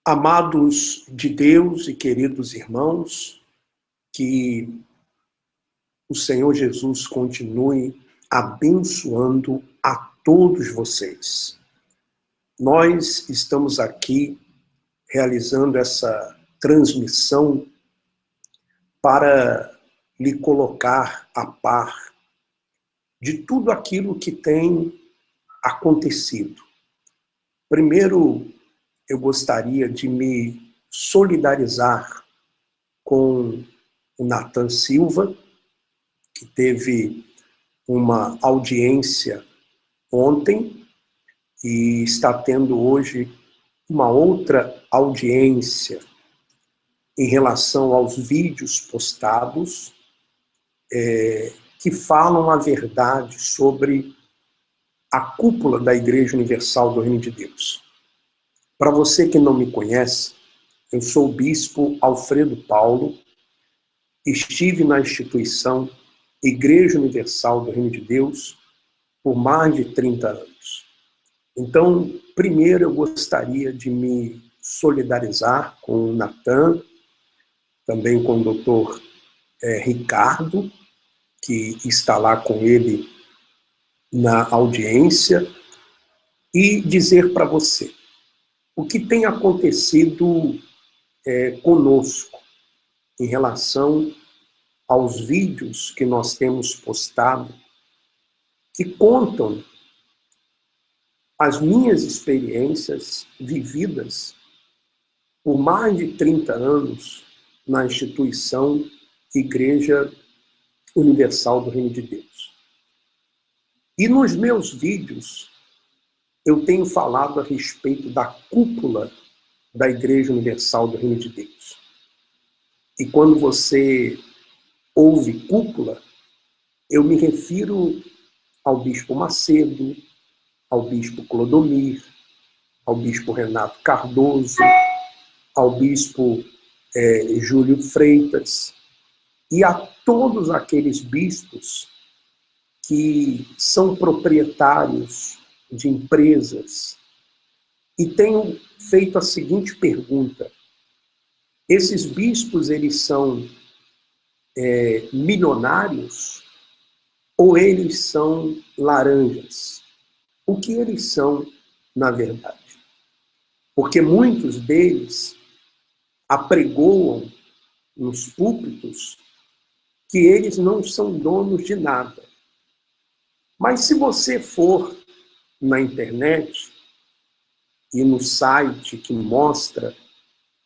Amados de Deus e queridos irmãos, que o Senhor Jesus continue abençoando a todos vocês. Nós estamos aqui realizando essa transmissão para lhe colocar a par de tudo aquilo que tem acontecido. Primeiro, eu gostaria de me solidarizar com o Nathan Silva, que teve uma audiência ontem e está tendo hoje uma outra audiência em relação aos vídeos postados que falam a verdade sobre a cúpula da Igreja Universal do Reino de Deus. Para você que não me conhece, eu sou o bispo Alfredo Paulo, estive na instituição Igreja Universal do Reino de Deus por mais de 30 anos. Então, primeiro eu gostaria de me solidarizar com o Nathan, também com o doutor Ricardo, que está lá com ele na audiência, e dizer para você o que tem acontecido conosco em relação aos vídeos que nós temos postado, que contam as minhas experiências vividas por mais de 30 anos na instituição Igreja Universal do Reino de Deus. E nos meus vídeos, eu tenho falado a respeito da cúpula da Igreja Universal do Reino de Deus. E quando você ouve cúpula, eu me refiro ao bispo Macedo, ao bispo Clodomir, ao bispo Renato Cardoso, ao bispo Júlio Freitas e a todos aqueles bispos que são proprietários de empresas e tenho feito a seguinte pergunta: esses bispos, eles são milionários ou eles são laranjas? O que eles são, na verdade? Porque muitos deles apregoam nos púlpitos que eles não são donos de nada. Mas se você for na internet e no site que mostra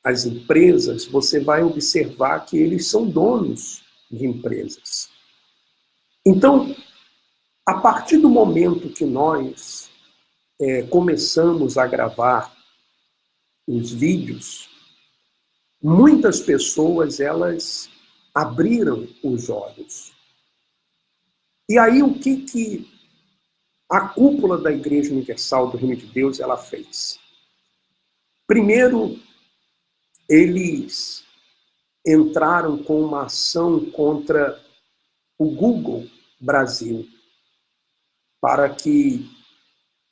as empresas, você vai observar que eles são donos de empresas. Então, a partir do momento que nós começamos a gravar os vídeos, muitas pessoas, elas abriram os olhos. E aí, o que a cúpula da Igreja Universal do Reino de Deus ela fez? Primeiro, eles entraram com uma ação contra o Google Brasil, para que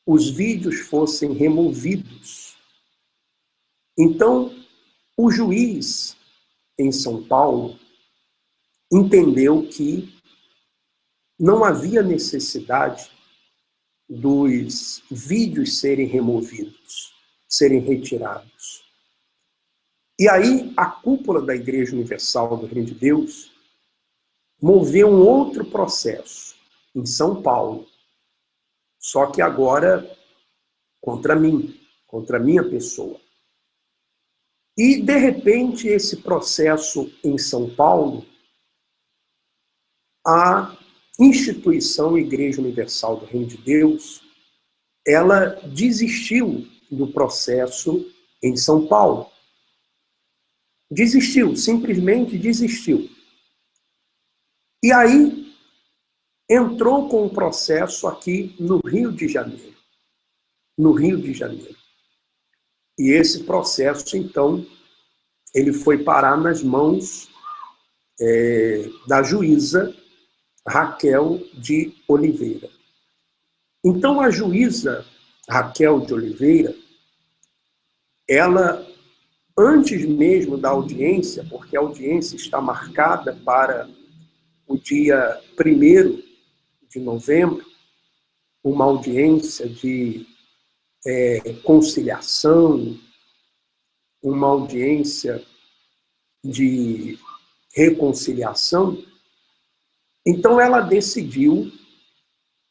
os vídeos fossem removidos. Então, o juiz em São Paulo entendeu que não havia necessidade dos vídeos serem removidos, serem retirados. E aí, a cúpula da Igreja Universal do Reino de Deus moveu um outro processo em São Paulo, só que agora contra mim, contra a minha pessoa. E, de repente, esse processo em São Paulo, a instituição Igreja Universal do Reino de Deus, ela desistiu do processo em São Paulo. Desistiu, simplesmente desistiu. E aí, entrou com um processo aqui no Rio de Janeiro. No Rio de Janeiro. E esse processo, então, ele foi parar nas mãos da juíza Raquel de Oliveira. Então, a juíza Raquel de Oliveira, ela antes mesmo da audiência, porque a audiência está marcada para o dia 1º de novembro, uma audiência de conciliação, uma audiência de reconciliação. Então ela decidiu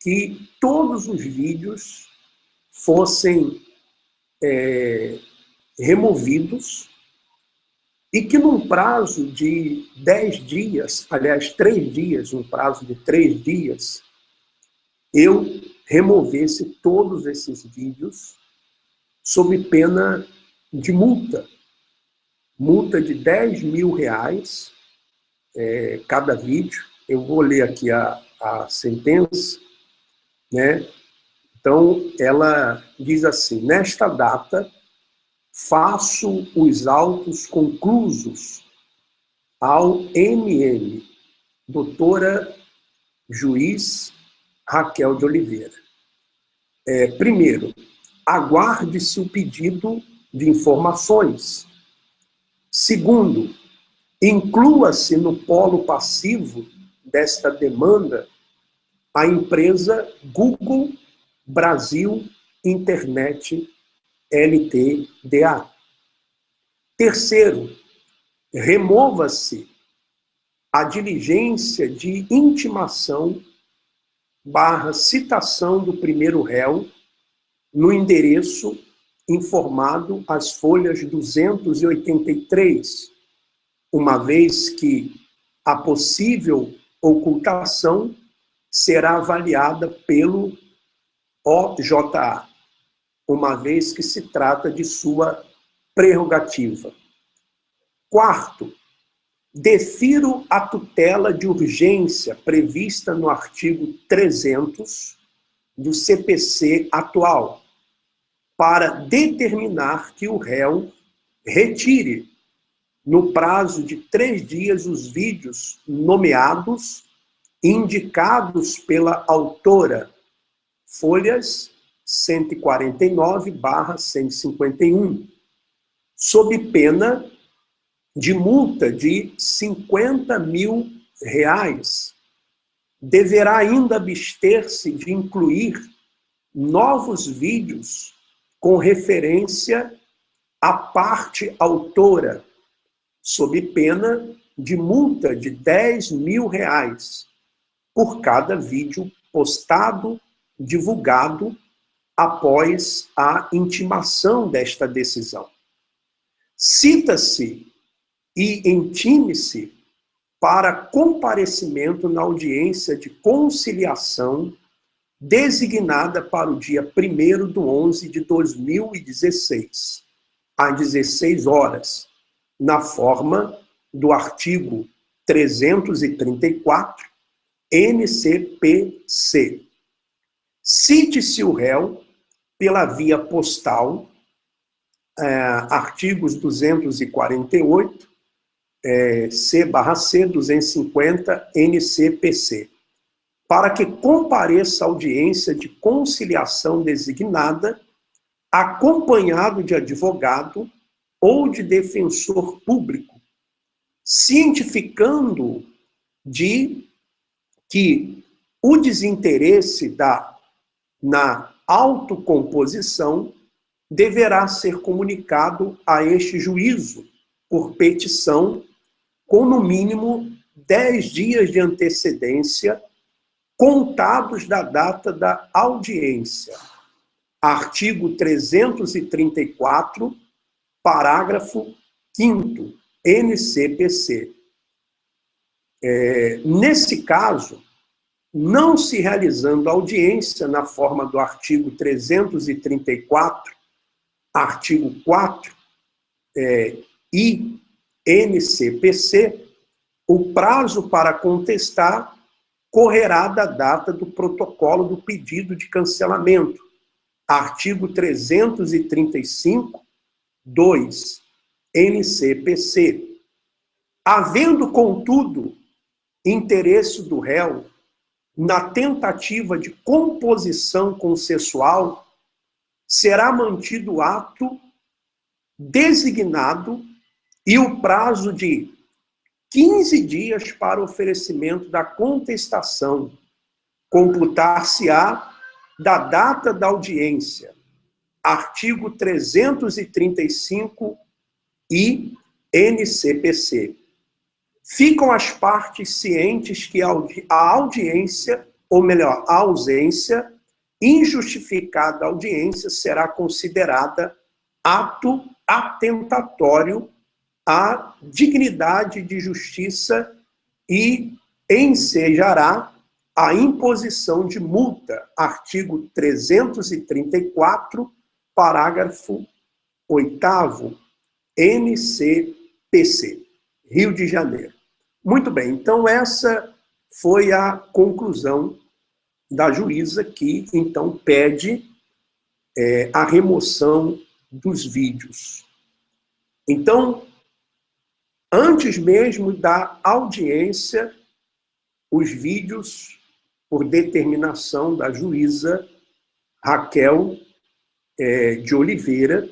que todos os vídeos fossem removidos e que num prazo de 10 dias, aliás, 3 dias, um prazo de 3 dias, eu removesse todos esses vídeos sob pena de multa. Multa de R$10.000 cada vídeo. Eu vou ler aqui a sentença, né? Então, ela diz assim: nesta data, faço os autos conclusos ao MM, doutora juiz Raquel de Oliveira. Primeiro, aguarde-se o pedido de informações. Segundo, inclua-se no polo passivo desta demanda a empresa Google Brasil Internet Ltda. Terceiro, remova-se a diligência de intimação / citação do primeiro réu no endereço informado às folhas 283, uma vez que a possível ocultação será avaliada pelo OJA, uma vez que se trata de sua prerrogativa. Quarto, defiro a tutela de urgência prevista no artigo 300 do CPC atual, para determinar que o réu retire, no prazo de 3 dias, os vídeos nomeados, indicados pela autora, folhas 149/151, sob pena de multa de R$50.000. Deverá ainda abster-se de incluir novos vídeos com referência à parte autora, sob pena de multa de R$10.000 por cada vídeo postado, divulgado após a intimação desta decisão. Cita-se e intime-se para comparecimento na audiência de conciliação designada para o dia 1º/11/2016, às 16 horas, na forma do artigo 334, NCPC. Cite-se o réu pela via postal, artigos 248, C/C 250 NCPC, para que compareça à audiência de conciliação designada, acompanhado de advogado ou de defensor público, cientificando de que o desinteresse na autocomposição deverá ser comunicado a este juízo por petição, com no mínimo 10 dias de antecedência, contados da data da audiência. Artigo 334, parágrafo 5º, NCPC. Nesse caso, não se realizando audiência na forma do artigo 334, artigo 4, e NCPC, o prazo para contestar correrá da data do protocolo do pedido de cancelamento. Artigo 335, 2, NCPC. Havendo, contudo, interesse do réu na tentativa de composição consensual, será mantido o ato designado e o prazo de 15 dias para oferecimento da contestação. Computar-se-á da data da audiência. Artigo 335 e NCPC. Ficam as partes cientes que a audiência, ou melhor, a ausência injustificada da audiência será considerada ato atentatório à dignidade de justiça e ensejará a imposição de multa. Artigo 334, parágrafo 8º, NCPC, Rio de Janeiro. Muito bem, então essa foi a conclusão da juíza que, então, pede a remoção dos vídeos. Então, antes mesmo da audiência, os vídeos, por determinação da juíza Raquel de Oliveira,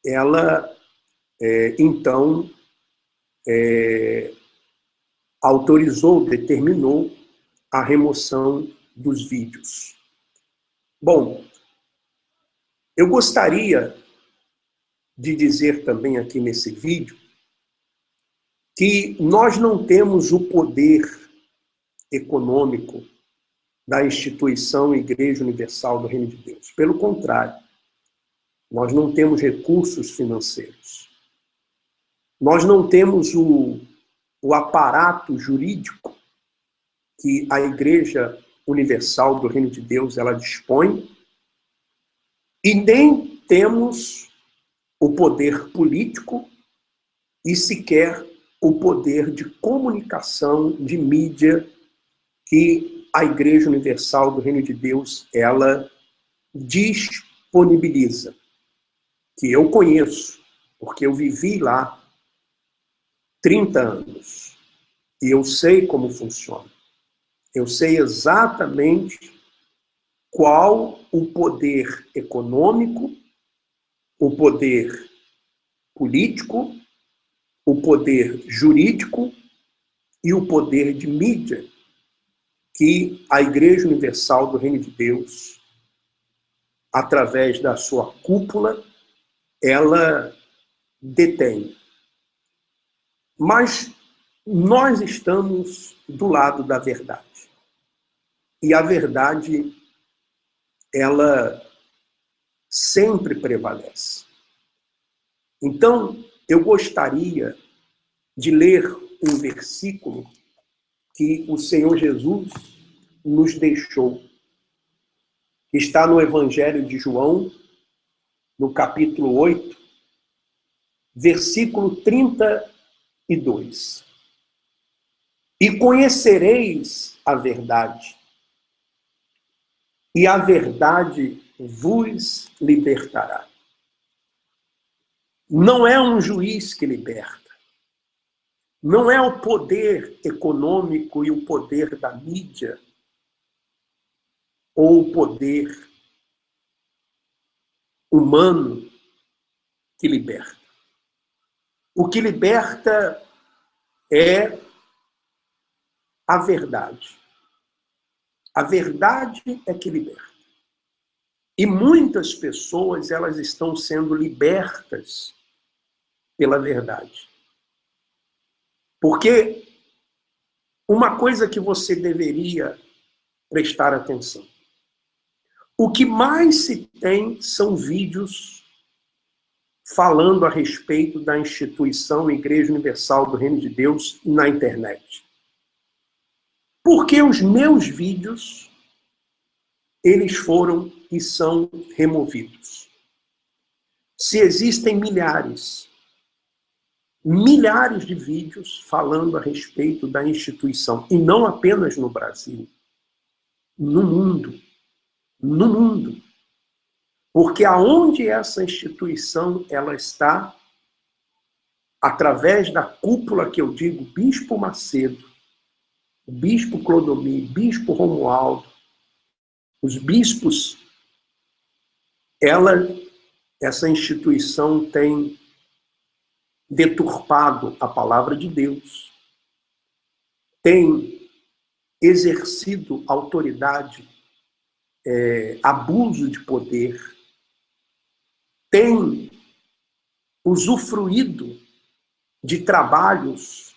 ela, então, autorizou, determinou a remoção dos vídeos. Bom, eu gostaria de dizer também aqui nesse vídeo que nós não temos o poder econômico da instituição Igreja Universal do Reino de Deus. Pelo contrário, nós não temos recursos financeiros. Nós não temos o aparato jurídico que a Igreja Universal do Reino de Deus ela dispõe, e nem temos o poder político e sequer o poder de comunicação, de mídia que a Igreja Universal do Reino de Deus ela disponibiliza, que eu conheço, porque eu vivi lá 30 anos e eu sei como funciona. Eu sei exatamente qual o poder econômico, o poder político, o poder jurídico e o poder de mídia que a Igreja Universal do Reino de Deus, através da sua cúpula, ela detém. Mas nós estamos do lado da verdade. E a verdade, ela sempre prevalece. Então, eu gostaria de ler um versículo que o Senhor Jesus nos deixou. Está no Evangelho de João, no capítulo 8, versículo 32. E conhecereis a verdade, e a verdade vos libertará. Não é um juiz que liberta. Não é o poder econômico e o poder da mídia, ou o poder humano que liberta. O que liberta é a verdade. A verdade é que liberta. E muitas pessoas, elas estão sendo libertas pela verdade. Porque uma coisa que você deveria prestar atenção. O que mais se tem são vídeos falando a respeito da instituição Igreja Universal do Reino de Deus na internet. Porque os meus vídeos, eles foram e são removidos. Se existem milhares de vídeos falando a respeito da instituição, e não apenas no Brasil, no mundo. Porque aonde essa instituição ela está, através da cúpula que eu digo, Bispo Macedo, Bispo Clodomir, Bispo Romualdo, os bispos, ela essa instituição tem deturpado a palavra de Deus, tem exercido autoridade, abuso de poder, tem usufruído de trabalhos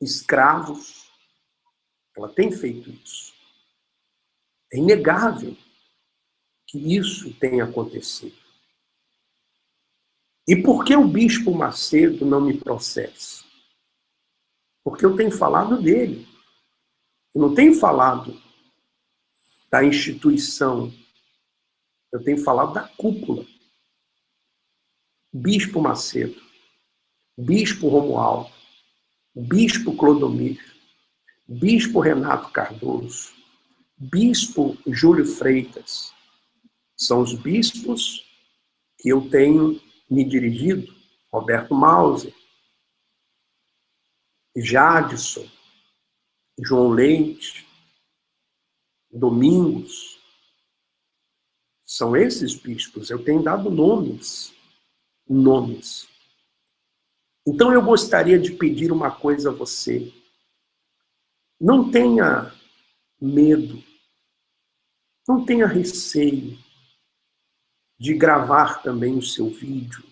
escravos. Ela tem feito isso. É inegável que isso tenha acontecido. E por que o bispo Macedo não me processa? Porque eu tenho falado dele. Eu não tenho falado da instituição. Eu tenho falado da cúpula. Bispo Macedo, Bispo Romualdo, Bispo Clodomir, Bispo Renato Cardoso, Bispo Júlio Freitas. São os bispos que eu tenho me dirigido. Roberto Mauser, Jadson, João Leite, Domingos. São esses bispos. Eu tenho dado nomes. Então eu gostaria de pedir uma coisa a você. Não tenha medo, não tenha receio de gravar também o seu vídeo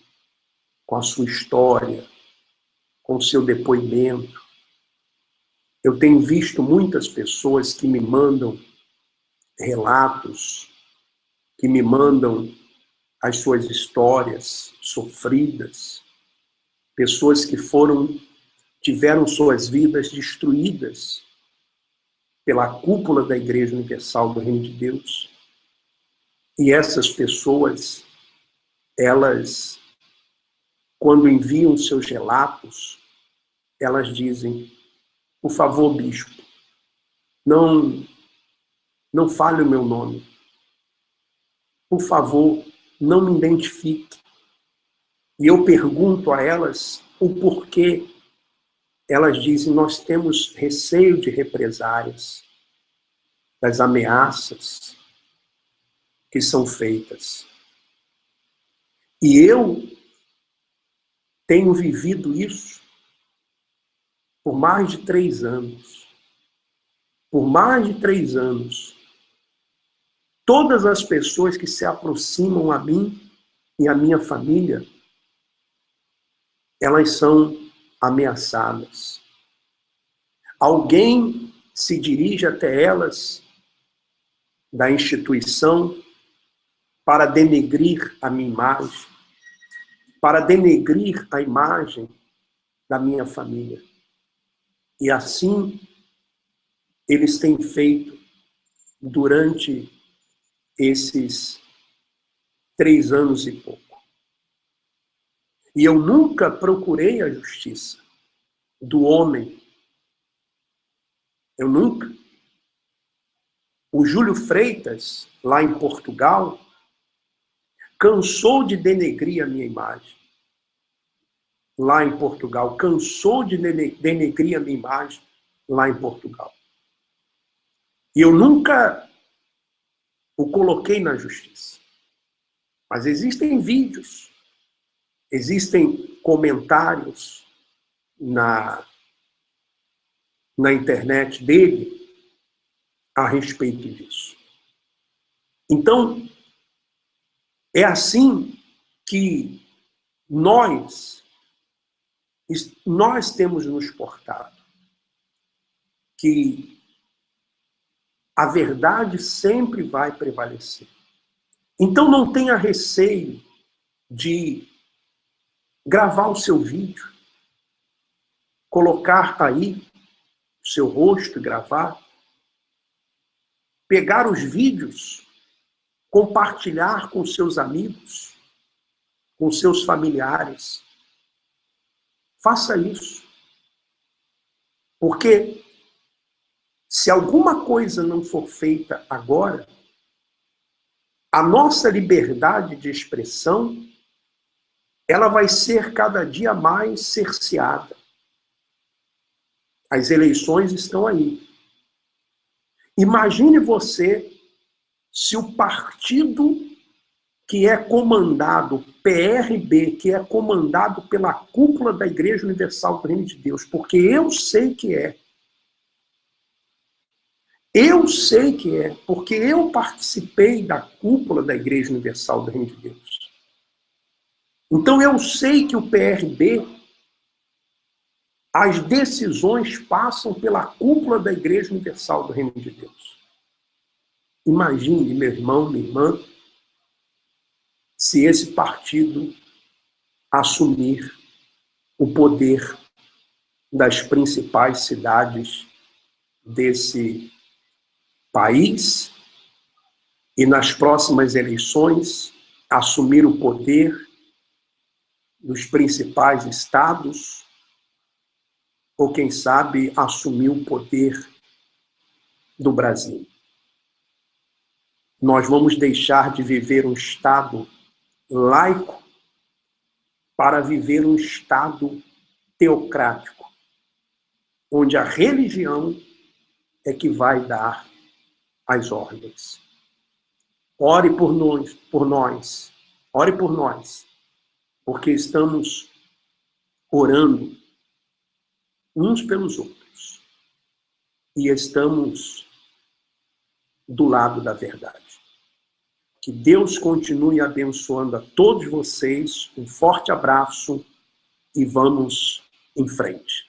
com a sua história, com o seu depoimento. Eu tenho visto muitas pessoas que me mandam relatos, que me mandam as suas histórias sofridas, pessoas que tiveram suas vidas destruídas pela cúpula da Igreja Universal do Reino de Deus. E essas pessoas, elas, quando enviam seus relatos, elas dizem: por favor, bispo, não fale o meu nome. Por favor, não me identifique. E eu pergunto a elas o porquê. Elas dizem: nós temos receio de represálias, das ameaças que são feitas. E eu tenho vivido isso por mais de 3 anos. Por mais de 3 anos. Todas as pessoas que se aproximam a mim e a minha família, elas são ameaçadas. Alguém se dirige até elas da instituição para denegrir a minha imagem, para denegrir a imagem da minha família. E assim eles têm feito durante esses 3 anos e pouco. E eu nunca procurei a justiça do homem. Eu nunca. O Júlio Freitas, lá em Portugal, cansou de denegrir a minha imagem. Lá em Portugal, cansou de denegrir a minha imagem lá em Portugal. E eu nunca o coloquei na justiça. Mas existem vídeos, existem comentários na internet dele a respeito disso. Então, é assim que nós temos nos portado. Que a verdade sempre vai prevalecer. Então não tenha receio de gravar o seu vídeo, colocar aí o seu rosto e gravar, pegar os vídeos, compartilhar com seus amigos, com seus familiares. Faça isso. Porque se alguma coisa não for feita agora, a nossa liberdade de expressão, ela vai ser cada dia mais cerceada. As eleições estão aí. Imagine você se o partido que é comandado, PRB, que é comandado pela cúpula da Igreja Universal do Reino de Deus, porque eu sei que é. Eu sei que é, porque eu participei da cúpula da Igreja Universal do Reino de Deus. Então eu sei que o PRB, as decisões passam pela cúpula da Igreja Universal do Reino de Deus. Imagine, meu irmão, minha irmã, se esse partido assumir o poder das principais cidades desse país e nas próximas eleições assumir o poder dos principais estados, ou quem sabe assumir o poder do Brasil. Nós vamos deixar de viver um Estado laico para viver um Estado teocrático, onde a religião é que vai dar as ordens. Ore por nós, ore por nós, porque estamos orando uns pelos outros e estamos do lado da verdade. Que Deus continue abençoando a todos vocês. Um forte abraço e vamos em frente.